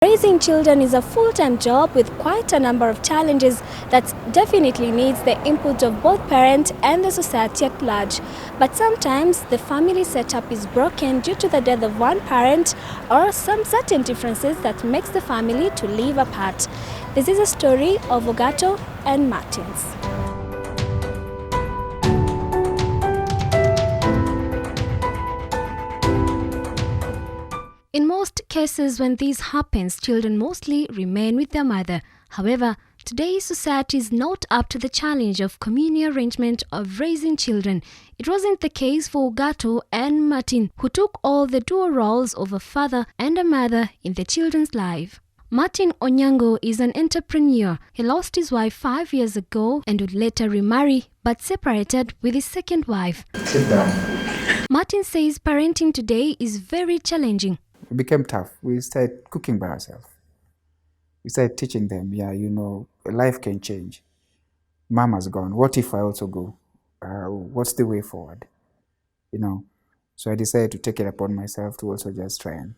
Raising children is a full-time job with quite a number of challenges that definitely needs the input of both parents and the society at large. But sometimes the family setup is broken due to the death of one parent or some certain differences that makes the family to live apart. This is a story of Ogato and Martins. In most cases when this happens, children mostly remain with their mother. However, today's society is not up to the challenge of communal arrangement of raising children. It wasn't the case for Ogato and Martin, who took all the dual roles of a father and a mother in their children's life. Martin Onyengo is an entrepreneur. He lost his wife 5 years ago and would later remarry, but separated with his second wife. Sit down. Martin says parenting today is very challenging. It became tough. We started cooking by ourselves. We started teaching them, life can change. Mama's gone. What if I also go? What's the way forward? So I decided to take it upon myself to also just try and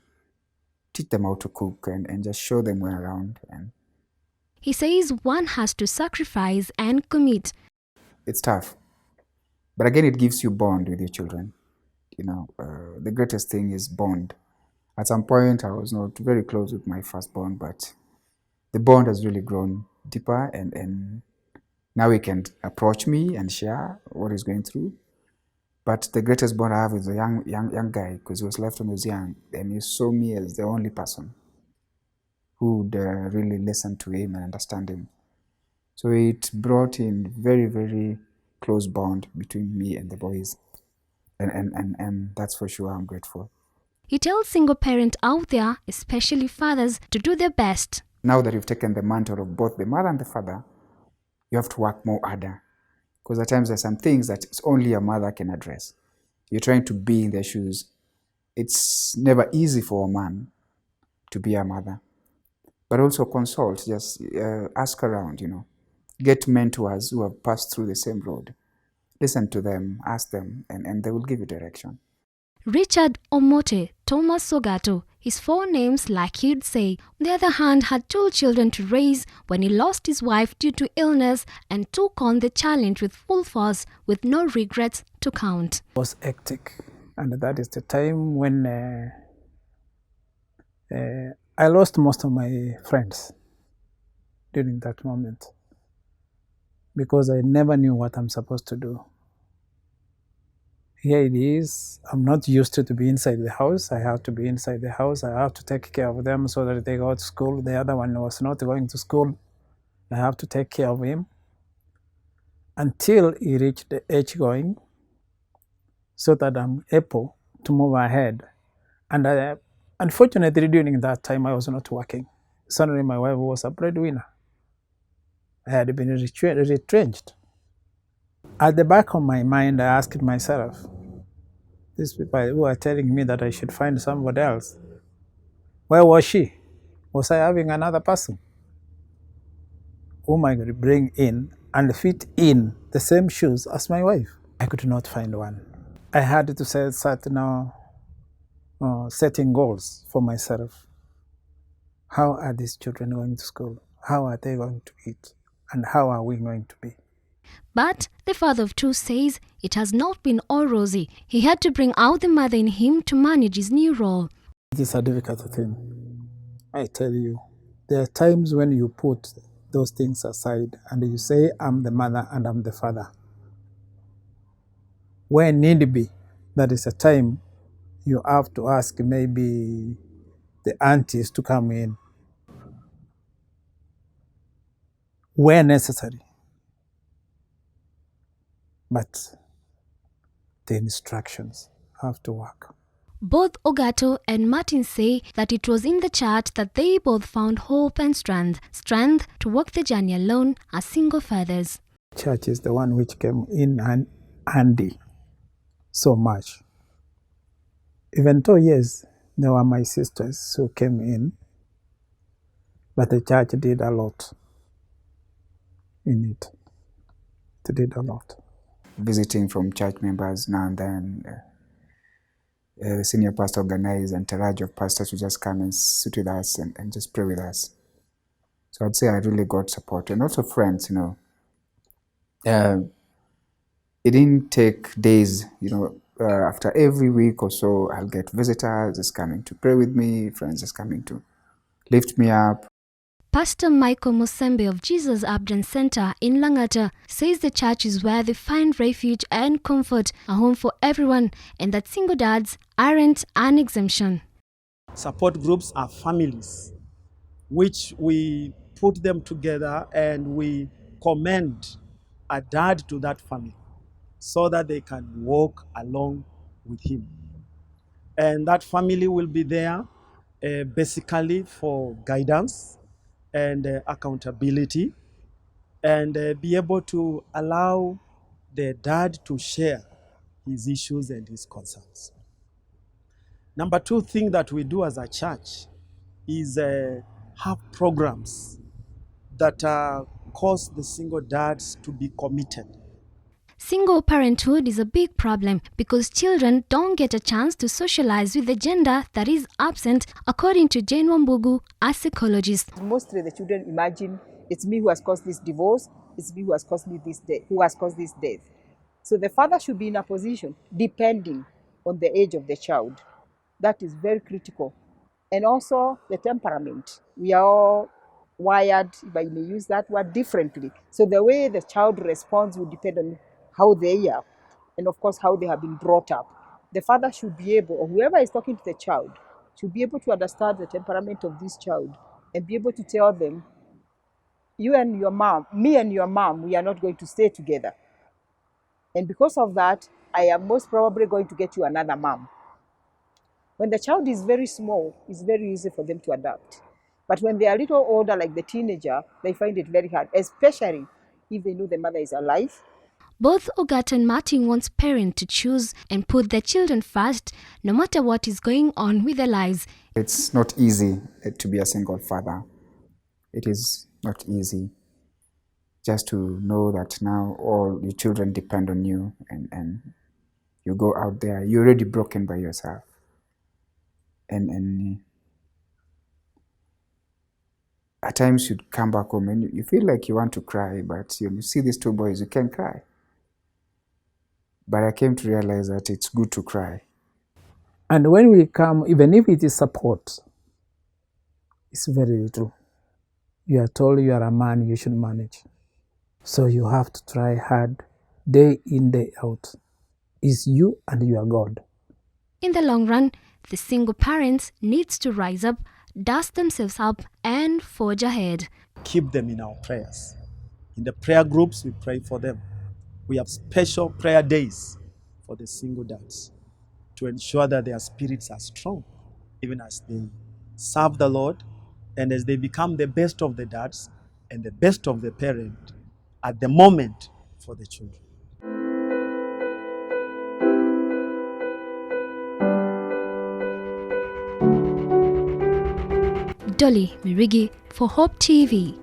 teach them how to cook and just show them way around. And he says one has to sacrifice and commit. It's tough. But again, it gives you bond with your children. The greatest thing is bond. At some point, I was not very close with my firstborn, but the bond has really grown deeper, and now he can approach me and share what he's going through. But the greatest bond I have is a young guy, because he was left when he was young, and he saw me as the only person who would really listen to him and understand him. So it brought in very, very close bond between me and the boys, and that's for sure. I'm grateful. He tells single parents out there, especially fathers, to do their best. Now that you've taken the mantle of both the mother and the father, you have to work more harder. Because at times there's some things that it's only a mother can address. You're trying to be in their shoes. It's never easy for a man to be a mother. But also consult, just ask around, Get mentors who have passed through the same road. Listen to them, ask them, and they will give you direction. Richard Omote, Thomas Ogato, his four names like he'd say, on the other hand had 2 children to raise when he lost his wife due to illness and took on the challenge with full force with no regrets to count. It was hectic, and that is the time when I lost most of my friends during that moment, because I never knew what I'm supposed to do. Here it is, I'm not used to be inside the house. I have to be inside the house. I have to take care of them so that they go to school. The other one was not going to school. I have to take care of him until he reached the age going, so that I'm able to move ahead. And unfortunately, during that time, I was not working. Suddenly, my wife was a breadwinner. I had been retrenched. At the back of my mind, I asked myself, these people who are telling me that I should find somebody else, where was she? Was I having another person whom I could bring in and fit in the same shoes as my wife? I could not find one. I had to start now setting goals for myself. How are these children going to school? How are they going to eat? And how are we going to be? But the father of 2 says it has not been all rosy. He had to bring out the mother in him to manage his new role. It is a difficult thing. I tell you, there are times when you put those things aside and you say, I'm the mother and I'm the father. Where need be, that is a time you have to ask maybe the aunties to come in where necessary. But the instructions have to work. Both Ogato and Martin say that it was in the church that they both found hope and strength to walk the journey alone as single fathers. Church is the one which came in handy so much. Even though, yes, there were my sisters who came in, but the church did a lot in it. It did a lot. Visiting from church members now and then, the senior pastor organized entourage of pastors to just come and sit with us and just pray with us. So I'd say I really got support, and also friends, it didn't take days, after every week or so, I'll get visitors just coming to pray with me, friends just coming to lift me up. Pastor Michael Musembe of Jesus Abdon Center in Langata says the church is where they find refuge and comfort, a home for everyone, and that single dads aren't an exemption. Support groups are families, which we put them together and we commend a dad to that family so that they can walk along with him. And that family will be there basically for guidance and accountability, and be able to allow the dad to share his issues and his concerns. Number two thing that we do as a church is have programs that cause the single dads to be committed. Single parenthood is a big problem because children don't get a chance to socialize with the gender that is absent, according to Jane Wambugu, a psychologist. Mostly the children imagine it's me who has caused this divorce, it's me who has caused me this death, who has caused this death. So the father should be in a position, depending on the age of the child. That is very critical. And also the temperament. We are all wired, if I may use that word, differently. So the way the child responds will depend on how they are, and of course how they have been brought up. The father should be able, or whoever is talking to the child, should be able to understand the temperament of this child and be able to tell them, you and your mom, me and your mom, we are not going to stay together. And because of that, I am most probably going to get you another mom. When the child is very small, it's very easy for them to adapt. But when they are a little older, like the teenager, they find it very hard, especially if they know the mother is alive. Both Ogat and Martin wants parents to choose and put their children first, no matter what is going on with their lives. It's not easy to be a single father. It is not easy just to know that now all your children depend on you, and you go out there, you're already broken by yourself. And at times you'd come back home and you feel like you want to cry, but you see these two boys, you can't cry. But I came to realize that it's good to cry. And when we come, even if it is support, it's very little. You are told you are a man, you should manage. So you have to try hard, day in, day out. It's you and your God. In the long run, the single parents needs to rise up, dust themselves up, and forge ahead. Keep them in our prayers. In the prayer groups, we pray for them. We have special prayer days for the single dads to ensure that their spirits are strong, even as they serve the Lord and as they become the best of the dads and the best of the parent at the moment for the children. Dolly Mirigi for Hope TV.